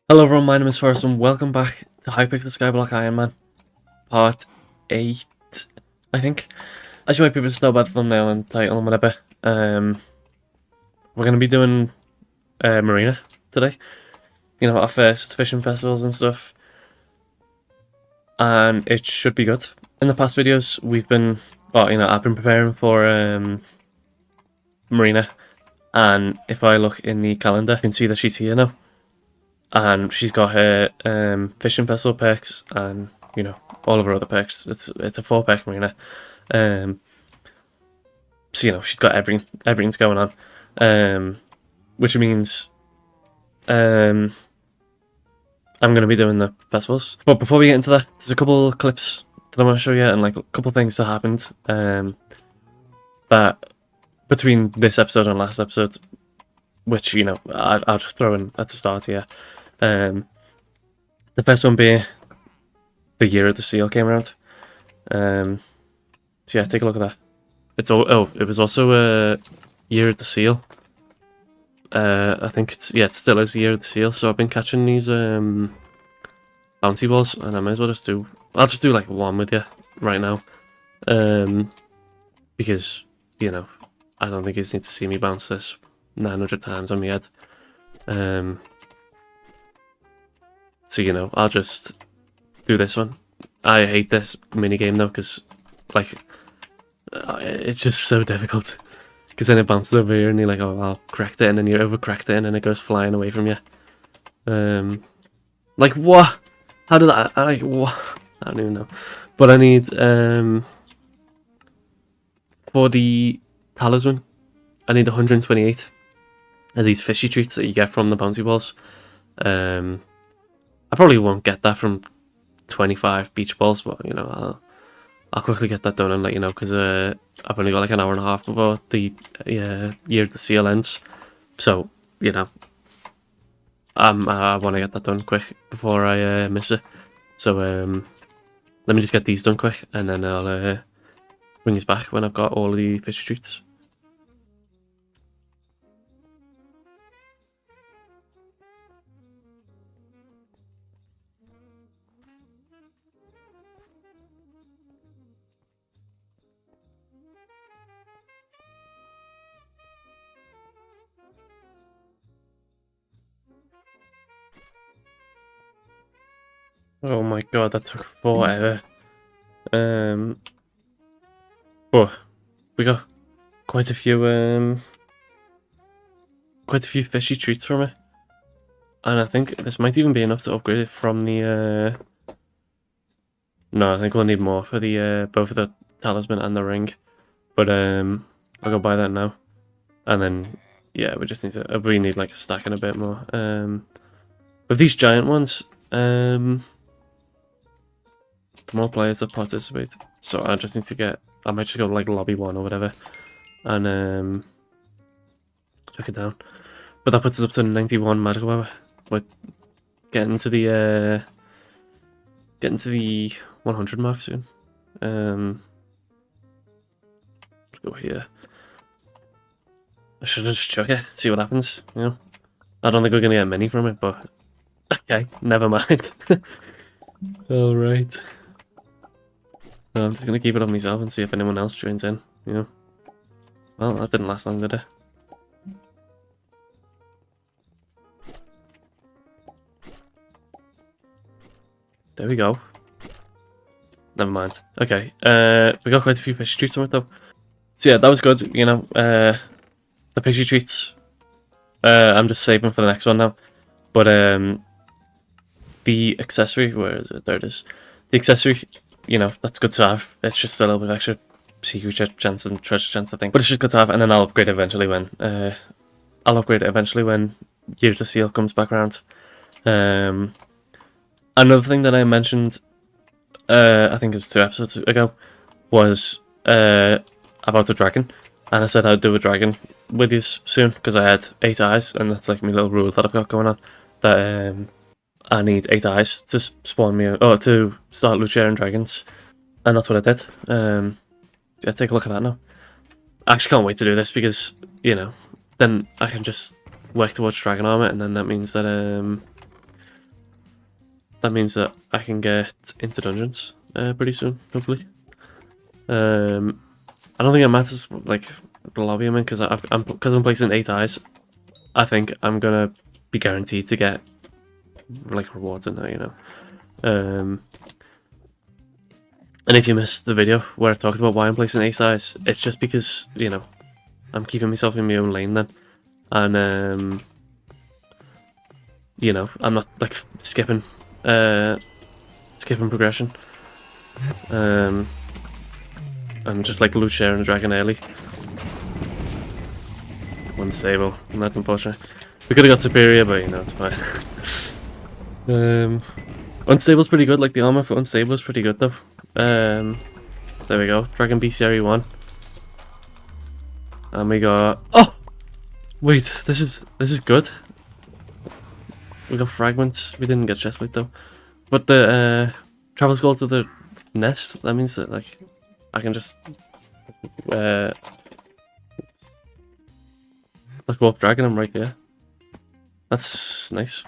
Hello everyone, my name is Forrest and welcome back to Hypixel Skyblock Ironman, part 8, I think. As you might be able to tell by the thumbnail and title and whatever, we're going to be doing Marina today. You know, our first fishing festivals and stuff. And it should be good. In the past videos, I've been preparing for Marina. And if I look in the calendar, you can see that she's here now. And she's got her fishing vessel perks and, you know, all of her other perks. It's a 4-pack Marina. So, you know, she's got everything's going on. Which means I'm going to be doing the festivals. But before we get into that, there's a couple of clips that I want to show you and like a couple of things that happened that between this episode and last episode, which, you know, I'll just throw in at the start here. The first one being the year of the seal came around. So yeah, take a look at that. It was also a year of the seal. I think it still is the year of the seal. So I've been catching these bouncy balls, and I might as well I'll just do like one with you right now. Because, you know, I don't think you need to see me bounce this 900 times on my head. So, you know, I'll just do this one. I hate this minigame though, because, like, it's just so difficult. Because then it bounces over here and you're like, oh, I'll correct it, and then you over-correct it, and then it goes flying away from you. Like, what? How did that, like, what? I don't even know. But I need, for the talisman, I need 128 of these fishy treats that you get from the bouncy balls. I probably won't get that from 25 beach balls, but, you know, I'll quickly get that done and let you know, because I've only got like an hour and a half before the year of the seal ends. So, you know, I want to get that done quick before I miss it. So, let me just get these done quick, and then I'll bring you back when I've got all of the fish treats. Oh my god, that took forever. Oh, we got quite a few fishy treats from it, and I think this might even be enough to upgrade it from the. No, I think we'll need more for the both of the talisman and the ring, but I'll go buy that now, and then yeah, we just need like a stack and a bit more. With these giant ones, the more players that participate, so I just need to get. I might just go to like lobby 1 or whatever, and check it down. But that puts us up to 91 magical power. We're getting to the 100 mark soon. Let's go here. I should just chuck it, see what happens. You know, I don't think we're gonna get many from it, but okay, never mind. All right. I'm just gonna keep it on myself and see if anyone else joins in. You know. Well, that didn't last long, did it? There we go. Never mind. Okay. We got quite a few fishy treats from it though. So yeah, that was good. You know, the fishy treats. I'm just saving for the next one now. But the accessory, where is it? There it is. The accessory, you know, that's good to have. It's just a little bit of extra secret chance and treasure chance, I think. But it's just good to have, and then I'll upgrade it eventually when Year of the Seal comes back around. Another thing that I mentioned, I think it was 2 episodes ago, was about the dragon. And I said I'd do a dragon with you soon, because I had 8 eyes, and that's like my little rule that I've got going on. That I need 8 eyes to spawn me, or to start loot sharing dragons. And that's what I did. Yeah, take a look at that now. I actually can't wait to do this, because, you know, then I can just work towards dragon armor, and then that means that that means that I can get into dungeons pretty soon, hopefully. I don't think it matters like the lobby I'm in because I'm placing 8 eyes. I think I'm gonna be guaranteed to get like rewards in there, you know. And if you missed the video where I talked about why I'm placing 8 eyes, it's just because, you know, I'm keeping myself in my own lane then, and you know, I'm not like skipping progression. I'm just like loot sharing a dragon early. Unstable, and that's unfortunate. We could have got superior, but you know, it's fine. Unstable's pretty good, like the armor for unstable is pretty good though. There we go, Dragon Bestiary 1. And we got, oh! Wait, this is good. We got fragments, we didn't get chestplate though. But the travel scroll to the nest, that means that like, I can just like warp dragon him right there. That's nice.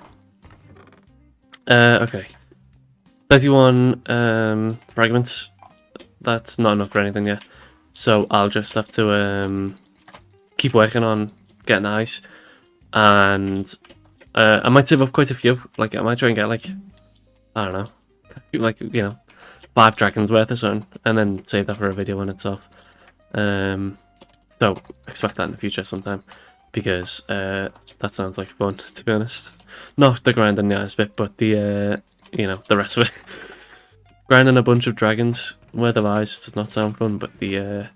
Okay. 31 fragments. That's not enough for anything yet. So I'll just have to keep working on getting eyes. And I might save up quite a few. Like I might try and get like, I don't know, like, you know, 5 dragons worth or something, and then save that for a video when it's off. So expect that in the future sometime, because that sounds like fun, to be honest. Not the grinding the eyes bit, but the you know, the rest of it. Grinding a bunch of dragons worth of eyes does not sound fun, but the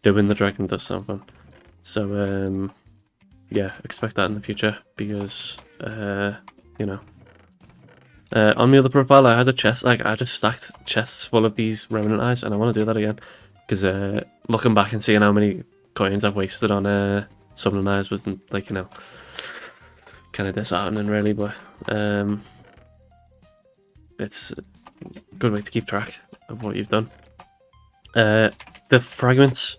doing the dragon does sound fun. So yeah, expect that in the future, because you know. On my other profile, I had a chest, like I just stacked chests full of these remnant eyes, and I want to do that again, because looking back and seeing how many coins I've wasted on summoning eyes wasn't, like, you know, kind of disheartening really, but it's a good way to keep track of what you've done. The fragments,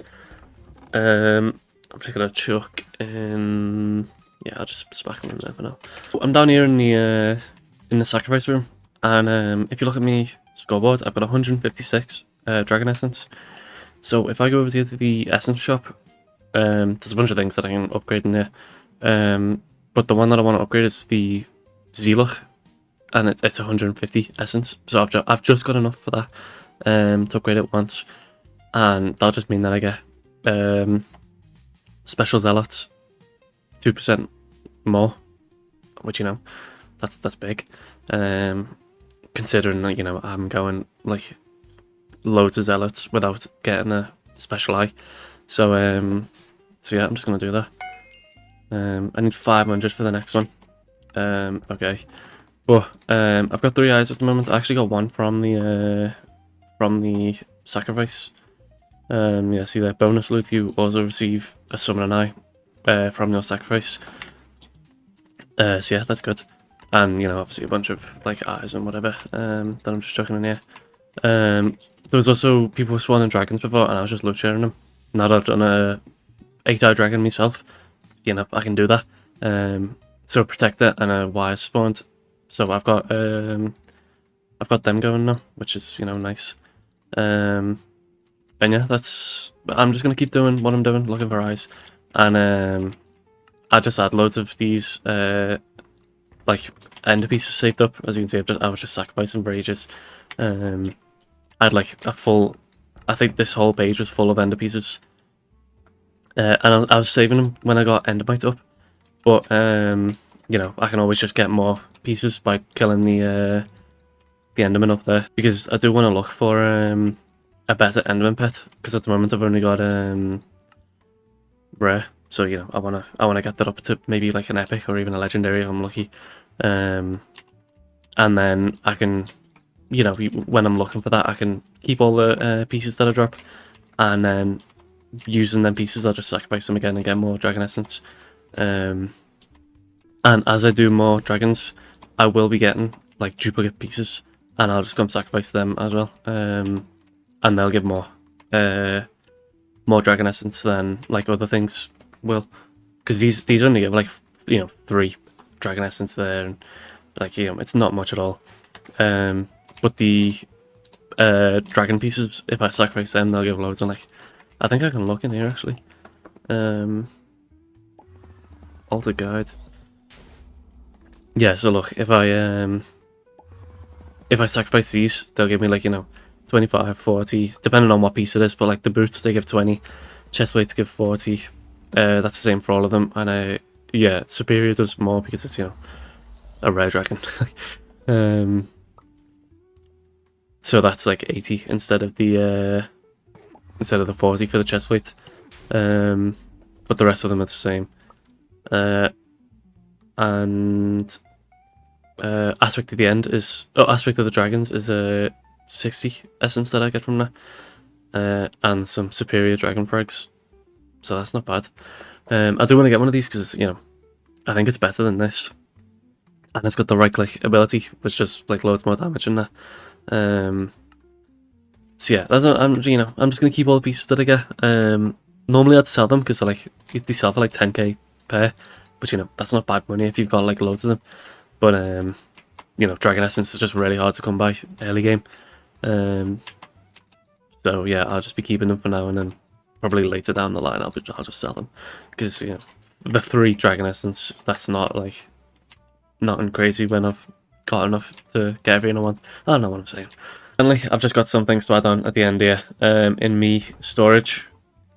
I'm just gonna chuck in. Yeah, I'll just smack them in there for now. I'm down here in the sacrifice room, and if you look at me scoreboard, I've got 156 dragon essence. So if I go over here to the essence shop, there's a bunch of things that I can upgrade in there. But the one that I want to upgrade is the Zealach, and it's 150 essence. So I've just got enough for that to upgrade it once, and that'll just mean that I get special zealots 2% more, which, you know, that's big. Considering that, you know, I'm going like loads of zealots without getting a special eye. So yeah, I'm just gonna do that. I need 500 for the next one. Okay, but I've got 3 eyes at the moment. I actually got 1 from the sacrifice. Yeah, see that bonus loot. You also receive a summon eye from your sacrifice. So yeah, that's good. And, you know, obviously a bunch of like eyes and whatever that I'm just chucking in here. There was also people spawning dragons before, and I was just loot sharing them. Now that I've done a 8-eye dragon myself, you know, I can do that. So protector and a wire spawned. So I've got them going now, which is, you know, nice. And yeah, I'm just gonna keep doing what I'm doing, looking for eyes, and I just had loads of these like ender pieces saved up. As you can see, I was just sacrificing for ages. I had like a full, I think this whole page was full of ender pieces, and I was saving them when I got endermite up. But you know, I can always just get more pieces by killing the enderman up there, because I do want to look for a better enderman pet, because at the moment I've only got rare. So, you know, I wanna get that up to maybe like an epic or even a legendary if I'm lucky. And then I can, you know, when I'm looking for that, I can keep all the pieces that I drop, and then using them pieces, I'll just sacrifice them again and get more dragon essence. And as I do more dragons, I will be getting like duplicate pieces, and I'll just come sacrifice them as well. And they'll give more dragon essence than like other things will, because these only give like, you know, 3 dragon essence there, and Like, you know, it's not much at all. But the dragon pieces, if I sacrifice them, they'll give loads. And like, I think I can look in here actually. Alter guide. Yeah, so look, if I sacrifice these, they'll give me like, you know, 25, 40, depending on what piece it is, but like the boots they give 20, chest plates give 40. That's the same for all of them, and yeah, superior does more because it's, you know, a rare dragon. So that's like 80 instead of the 40 for the chest plate. But the rest of them are the same. And aspect of the end is aspect of the dragons is a 60 essence that I get from that, and some superior dragon frags, so that's not bad. I do want to get one of these because, you know, I think it's better than this, and it's got the right click ability, which just like loads more damage in that. So yeah, I'm just gonna keep all the pieces that I get. Normally I'd sell them because they sell for like 10k per, but you know, that's not bad money if you've got like loads of them. But you know, dragon essence is just really hard to come by early game. So yeah, I'll just be keeping them for now, and then probably later down the line I'll just sell them, because, you know, the 3 dragon essence, that's not like nothing crazy when I've got enough to get everything I want. I don't know what I'm saying. Finally, I've just got some things to add on at the end here. In me storage,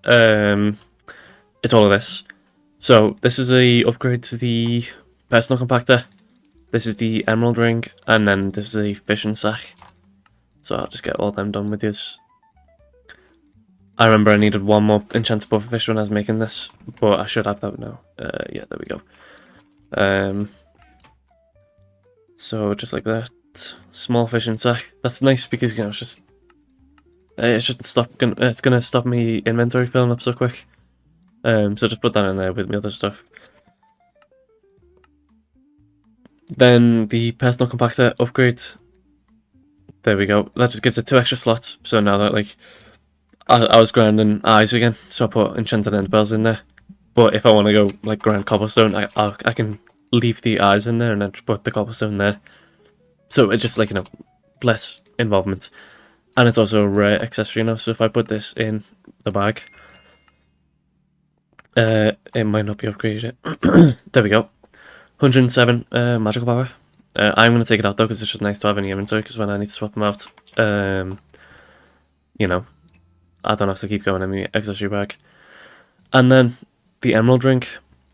it's all of this. So this is a upgrade to the personal compactor. This is the emerald ring, and then this is a fishing sack. So I'll just get all them done with this. I remember I needed one more enchanted pufferfish when I was making this, but I should have that now. Yeah, there we go. So just like that, small fishing sack. That's nice because, you know, it's gonna stop me inventory filling up so quick. So just put that in there with my other stuff. Then the personal compactor upgrade. There we go. That just gives it 2 extra slots. So now that, like, I was grinding eyes again, so I put enchanted end bells in there. But if I want to go like grind cobblestone, I can leave the eyes in there and then put the cobblestone there. So it's just like, you know, less involvement. And it's also a rare accessory now, so if I put this in the bag, it might not be upgraded yet. There we go. 107 magical power. I'm going to take it out though, because it's just nice to have in the inventory, because when I need to swap them out, you know, I don't have to keep going in my accessory bag. And then the emerald ring.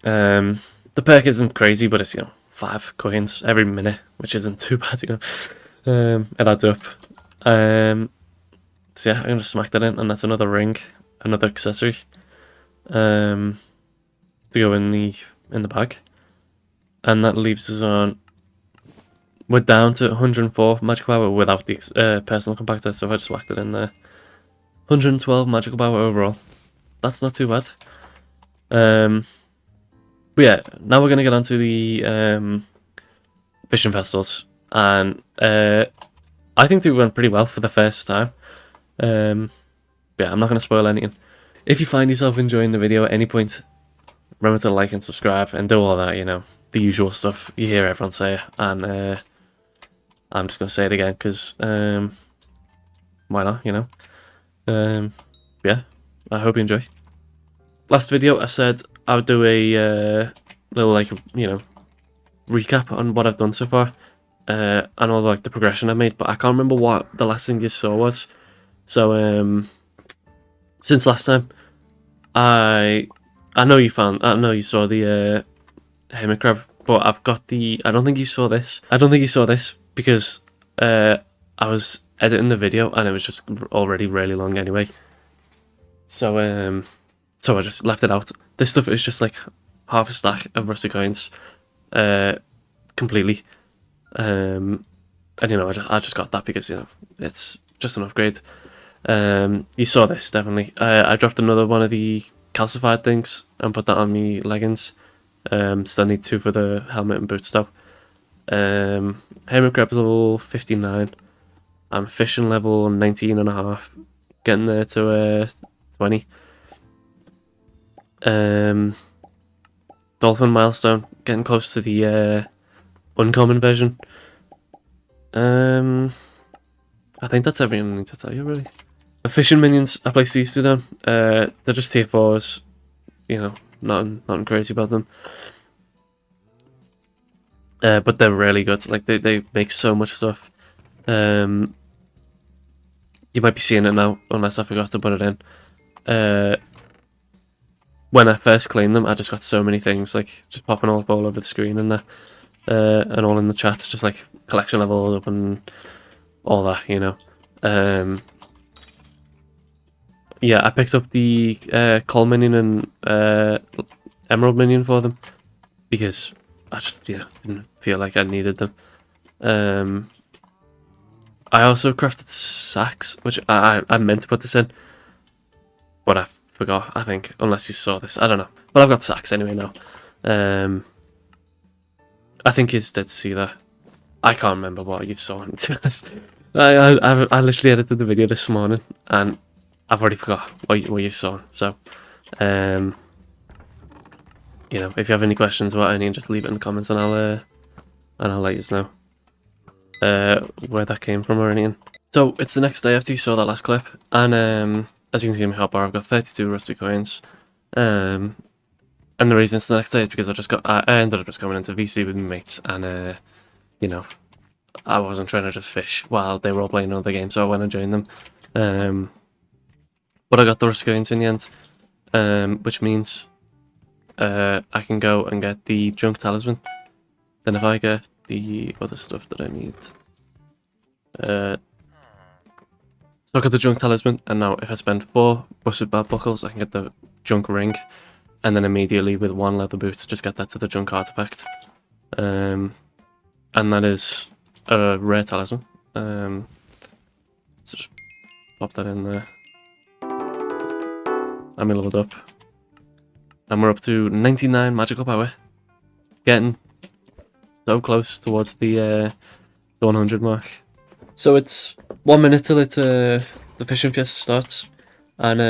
The perk isn't crazy, but it's, you know, 5 coins every minute, which isn't too bad, you know. It adds up. So yeah, I'm gonna smack that in, and that's another ring, another accessory, to go in the bag, and that leaves us on. We're down to 104 magical power without the personal compactor, so if I just whacked it in there, 112 magical power overall. That's not too bad. But yeah, now we're gonna get onto the fishing festivals, and I think they went pretty well for the first time. Yeah, I'm not gonna spoil anything. If you find yourself enjoying the video at any point, remember to like and subscribe and do all that, you know, the usual stuff you hear everyone say. And I'm just gonna say it again because why not, you know. Yeah, I hope you enjoy. Last video I said I would do a little, like, you know, recap on what I've done so far, and all the progression I made, but I can't remember what the last thing you saw was. So since last time, I know you saw the hermit crab, but I've got the. I don't think you saw this. I don't think you saw this because I was editing the video and it was just already really long anyway. So so I just left it out. This stuff is just like half a stack of rusty coins, completely. And you know, I just got that because, you know, it's just an upgrade. You saw this definitely. I dropped another one of the calcified things and put that on me leggings. Still need 2 for the helmet and boots though. Hermit crab level 59. I'm fishing level 19.5. Getting there to 20. Dolphin milestone. Getting close to the uncommon version. I think that's everything I need to tell you, really. The fishing minions, I placed these two down. They're just tier 4s, you know, nothing crazy about them. But they're really good. Like, they make so much stuff. You might be seeing it now, unless I forgot to put it in. When I first claimed them, I just got so many things, like, just popping all up all over the screen and that. And all in the chat, just like collection level up and all that, you know. Yeah, I picked up the Coal Minion and Emerald Minion for them because I just, didn't feel like I needed them. I also crafted sacks, which I meant to put this in, but I forgot, I think, unless you saw this. I don't know. But I've got sacks anyway now. I think it's dead to see that. I can't remember what you saw. I literally edited the video this morning and I've already forgot what you saw. So, if you have any questions about any, just leave it in the comments and I'll let you know where that came from or anything. So it's the next day after you saw that last clip, and as you can see in my hotbar, I've got 32 rusty coins. And the reason it's the next day is because I ended up just going into VC with my mates, and I wasn't trying to just fish while they were all playing another game, so I went and joined them. But I got the rusty coins in the end, which means I can go and get the junk talisman. Then if I get the other stuff that I need, so I got the junk talisman, and now if I spend 4 busted belt buckles, I can get the junk ring, and then immediately with 1 leather boot, just get that to the junk artifact. And that is a rare talisman. So just pop that in there. I'm leveled up. And we're up to 99 magical power. Getting so close towards the 100 mark. So it's 1 minute till the fishing fiesta starts. And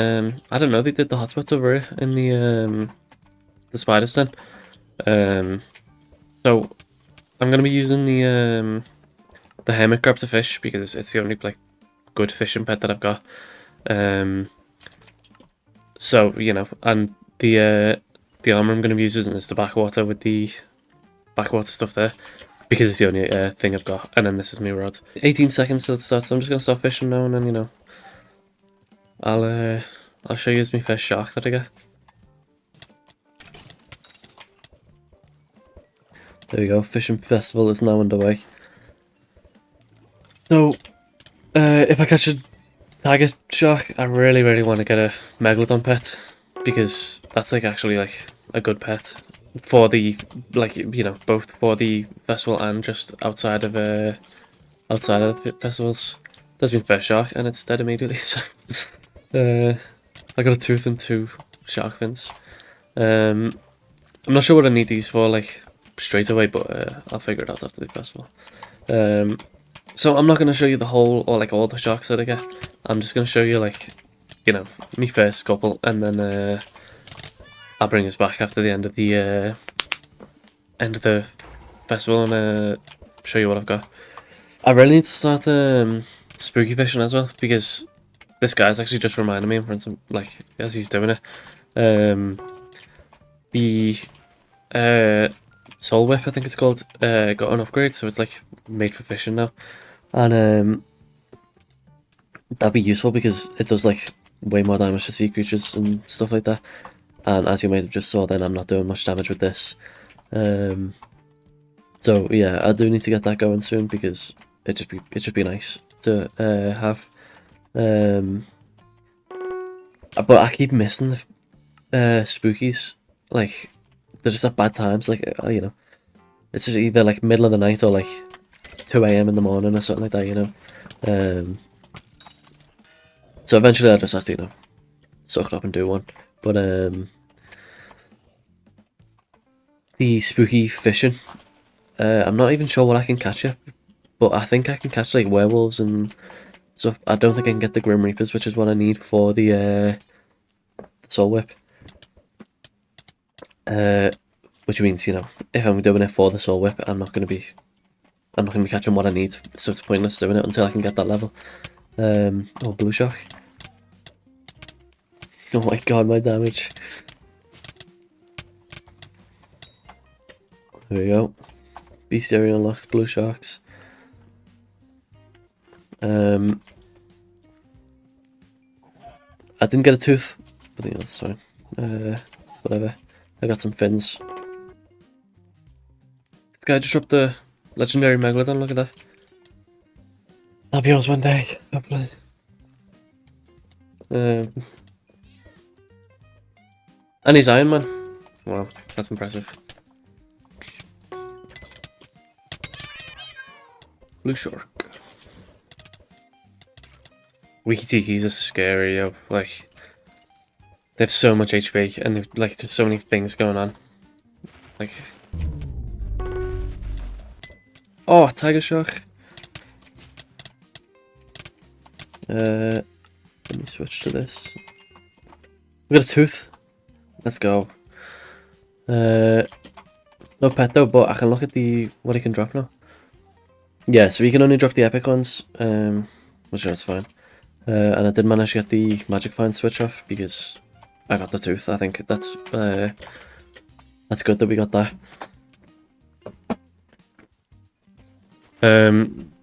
I don't know, they did the hotspots over here in the spider's den. So I'm gonna be using the hermit crab to fish because it's the only like good fishing pet that I've got. So and the armor I'm gonna be using is the backwater with the backwater stuff there because it's the only thing I've got. And then this is my rod. 18 seconds till it starts. So I'm just gonna start fishing now, and then I'll show you as my first shark that I get. There we go, fishing festival is now underway. So, if I catch a tiger shark, I really want to get a megalodon pet because that's like actually like a good pet for the both for the festival and just outside of the festivals. There's been first shark and it's dead immediately. So, I got a tooth and 2 shark fins. I'm not sure what I need these for like straight away, but I'll figure it out after the festival. So I'm not going to show you the whole or like all the sharks that I get. I'm just going to show you like me first couple, and then I'll bring us back after the end of the festival and show you what I've got. I really need to start spooky fishing as well because this guy's actually just reminding me in front of like as he's doing it. The Soul Whip, I think it's called, got an upgrade, so it's like made for fishing now, and that'd be useful because it does like way more damage to sea creatures and stuff like that. And as you might have just saw, then I'm not doing much damage with this. So yeah, I do need to get that going soon because it should be nice to have. But I keep missing the spookies. Like they're just at bad times. Like it's just either like middle of the night or like 2 AM in the morning or something like that. So eventually I just have to suck it up and do one. But the spooky fishing, I'm not even sure what I can catch yet, but I think I can catch like werewolves and stuff. I don't think I can get the Grim Reapers, which is what I need for the Soul Whip. Which means if I'm doing it for the soul whip, I'm not gonna be catching what I need, so it's pointless doing it until I can get that level. Oh, blue shock. Oh my god, my damage. There we go. Bestiary unlocks blue sharks. I didn't get a tooth, but you know, that's fine. Whatever. I got some fins. This guy just dropped the legendary Megalodon, look at that. That'll be yours one day, hopefully. And he's Ironman. Wow, that's impressive. Blue shark. Wiki Tiki's are scary, yo. Like, they have so much HP, and they've, like, there's so many things going on. Like, oh, tiger shark. Let me switch to this. We got a tooth. Let's go. No pet though, but I can look at what he can drop now. Yeah, so he can only drop the epic ones, which is fine. And I did manage to get the magic find switch off because I got the tooth. I think that's good that we got that.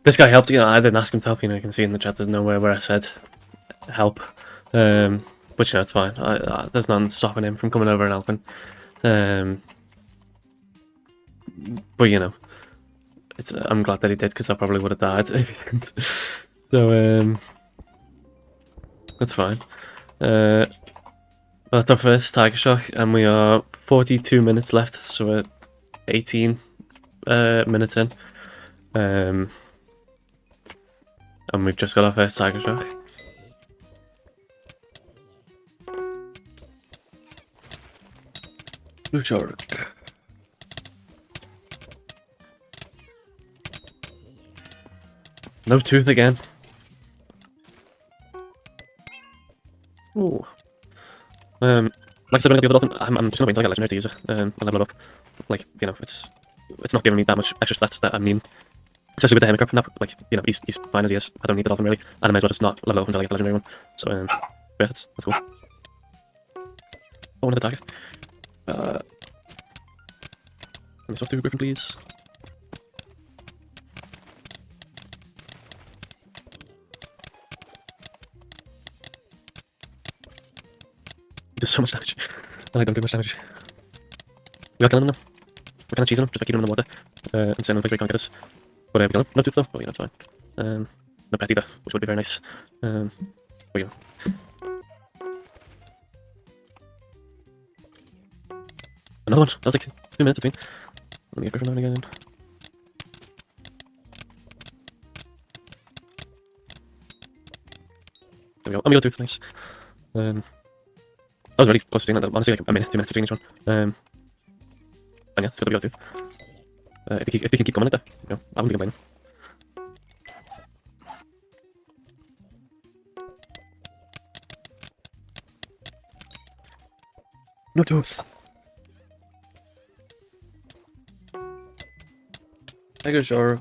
This guy helped. You know, I didn't ask him to help. You know, you can see in the chat there's nowhere where I said help. But you know, it's fine. There's none stopping him from coming over and helping. But you know, I'm glad that he did because I probably would have died if he didn't. So that's fine. That's our first tiger shark, and we are 42 minutes left, so we're 18 minutes in. And we've just got our first tiger shark. Blue shark. No tooth again. Ooh. Like I said, when I get the other dolphin, I'm just gonna wait until I get legendary to use it. And level it up. Like, you know, it's not giving me that much extra stats that I mean. Especially with the Hemic now, like, you know, he's fine as he is. I don't need the dolphin really. And I may as well just not level up until I get the legendary one. So, yeah, that's cool. Oh, one of the tiger. Let me swap to Griffin, please. He does so much damage. And I don't do much damage. We got killing him now. We're kind of cheesing him, just by keeping him in the water. And sending him quick, he can't get us. But we kill him. No tooth though, but yeah, that's fine. No pet either, which would be very nice. But yeah. Another one. That was like 2 minutes between. Let me get Griffin on again. There we go. I'm gonna go tooth, nice. That was really close between that. Honestly, like a minute, 2 minutes between each one. And yeah, it's good that we got tooth. If they can keep coming like that, you know, I wouldn't be complaining. No tooth. Tiger shark.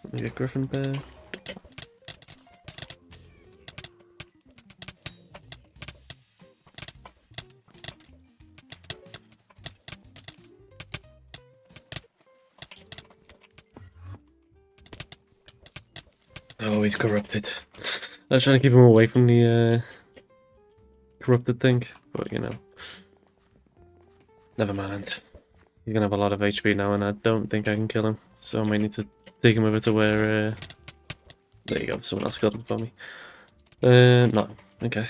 Let me get Griffin back. Oh, he's corrupted. I was trying to keep him away from the corrupted thing, but you know, never mind. He's gonna have a lot of HP now, and I don't think I can kill him, so I might need to take him over to where. There you go. Someone else killed him for me. No, okay.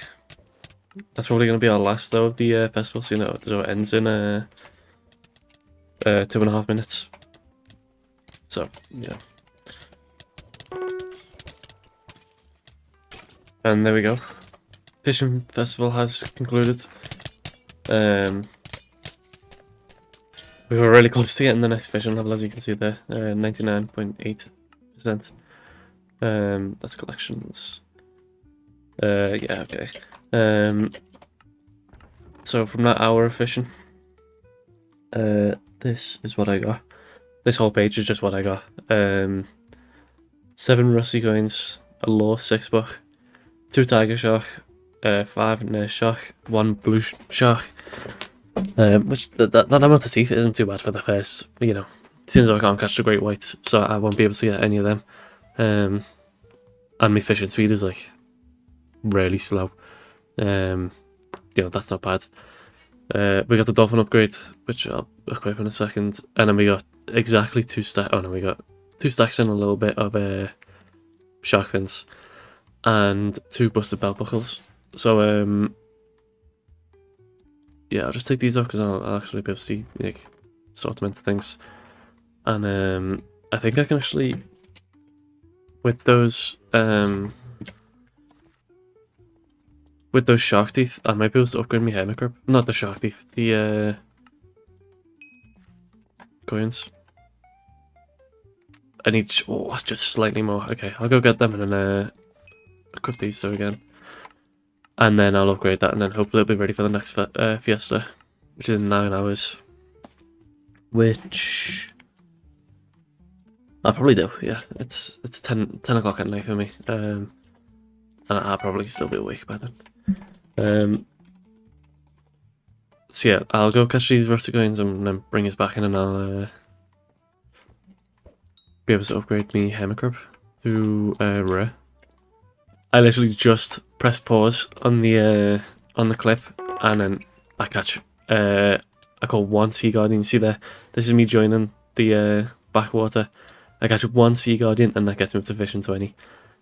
That's probably gonna be our last though of the festival. So you know, so it ends in 2.5 minutes. So yeah. And there we go. Fishing festival has concluded. We were really close to getting the next fishing level, as you can see there. 99.8%. That's collections. Yeah, okay. So from that hour of fishing, This is what I got. This whole page is just what I got. 7 rusty coins, a low 6-buck, 2 tiger shark, 5 nurse shark, 1 blue shark. Which that amount of teeth isn't too bad for the first, you know. Since I can't catch the great whites, so I won't be able to get any of them. And my fishing speed is like really slow. You know, that's not bad. We got the dolphin upgrade, which I'll equip in a second, and then we got exactly 2 stacks. Oh no, we got 2 stacks and a little bit of shark fins, and 2 busted belt buckles. So yeah, I'll just take these off because I'll actually be able to see, like, sort them into things. And I think I can actually, with those shark teeth, I might be able to upgrade my hermit crab. Not the shark teeth, the coins. I need just slightly more. Okay, I'll go get them and then equip these so again. And then I'll upgrade that, and then hopefully it'll be ready for the next fiesta, which is in 9 hours. Which I'll probably do, yeah. It's 10 o'clock at night for me. And I'll probably still be awake by then. So yeah, I'll go catch these rusty coins and then bring us back in, and I'll be able to upgrade me hermit crab to rare. I literally just press pause on the clip, and then I catch I call 1 sea guardian. See there? This is me joining the backwater. I catch 1 sea guardian, and that gets me up to fishing 20,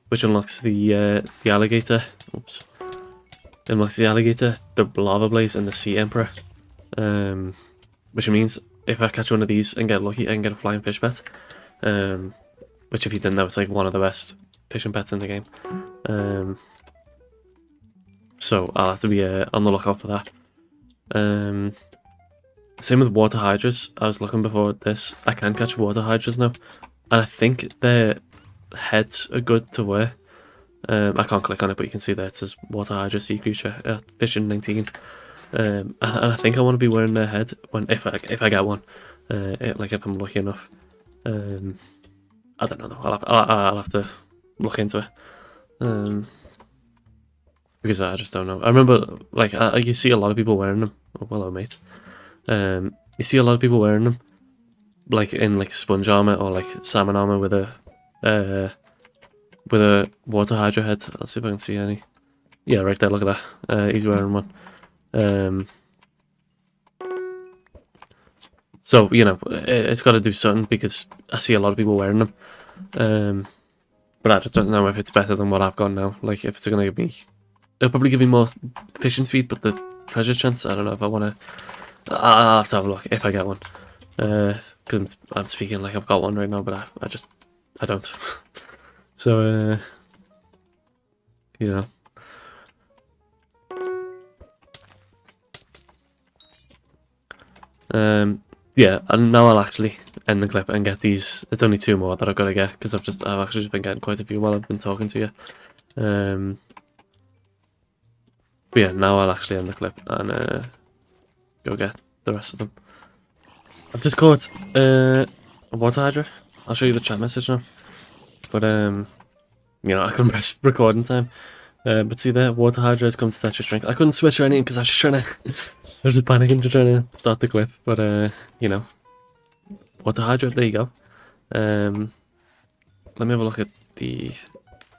which unlocks the alligator. Oops. Unlocks the alligator, the lava blaze, and the sea emperor. Which means if I catch one of these and get lucky, I can get a flying fish pet. Which, if you didn't know, it's like one of the best fishing pets in the game. So I'll have to be on the lookout for that. Same with water hydras. I was looking before this. I can catch water hydras now, and I think their heads are good to wear. I can't click on it, but you can see there it says water hydra sea creature fishing 19. And I think I want to be wearing their head if I get one, like if I'm lucky enough. I don't know though. I'll have to look into it. Because I just don't know. I remember, like, you see a lot of people wearing them. Oh, hello, mate. You see a lot of people wearing them, like in like sponge armor or like salmon armor with a water hydra head. Let's see if I can see any. Yeah, right there. Look at that. He's wearing one. So you know, it's got to do something because I see a lot of people wearing them. But I just don't know if it's better than what I've got now. Like, if it's gonna give me, it'll probably give me more fishing speed, but the treasure chance, I don't know if I want to. I'll have to have a look if I get one. Because I'm speaking like I've got one right now, but I don't. So, you know. Yeah, and now I'll actually end the clip and get these. It's only 2 more that I've got to get because I've actually just been getting quite a few while I've been talking to you. But yeah, now I'll actually end the clip and go get the rest of them. I've just caught a water hydra. I'll show you the chat message now. But you know, I couldn't press recording time. But see there, water hydra has come to touch your strength. I couldn't switch or anything because I was just trying to I was just panicking to trying to start the clip. But you know, water hydra, there you go. Let me have a look at the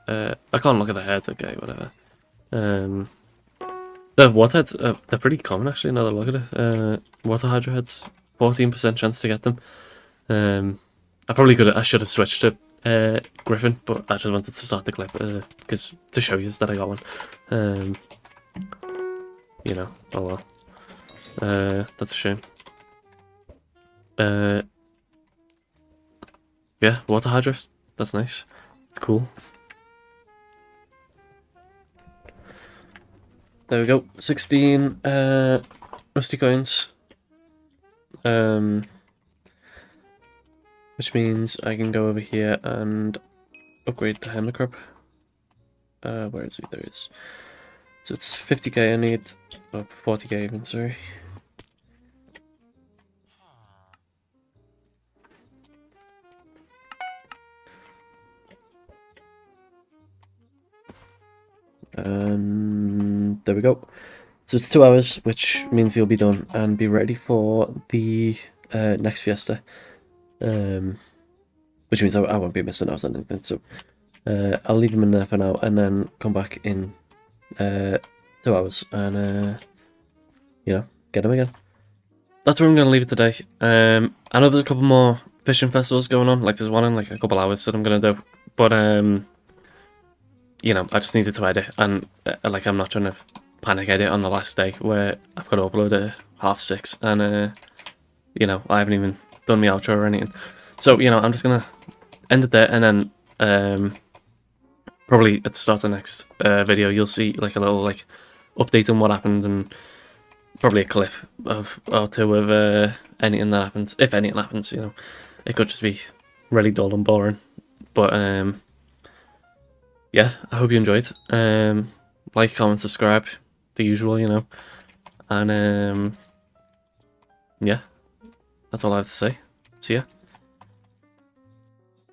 I can't look at the heads, okay, whatever. The water heads, they're pretty common actually, now that I look at it. Water hydra heads, 14% chance to get them. I should have switched to Griffin, but I just wanted to start the clip because to show you that I got one. You know, oh well. That's a shame. Yeah, water hydra, that's nice. It's cool. There we go, 16 rusty coins. Which means I can go over here and upgrade the hermit crab. Where is it? There it is. So it's 50k I need, or 40k even, sorry. there we go. So it's 2 hours, which means you'll be done and be ready for the next fiesta. Which means I won't be missing out on anything. So I'll leave him in there for now and then come back in 2 hours and get him again. That's where I'm going to leave it today. I know there's a couple more fishing festivals going on. Like there's one in like a couple hours that I'm going to do. But I just needed to edit, and like I'm not trying to panic edit on the last day where I've got to upload at 6:30 and I haven't even done my outro or anything. So I'm just gonna end it there, and then probably at the start of the next video you'll see like a little like update on what happened, and probably a clip or two of anything that happens, if anything happens. It could just be really dull and boring, but yeah, I hope you enjoyed. Like, comment, subscribe, the usual, and yeah, that's all I have to say. See ya.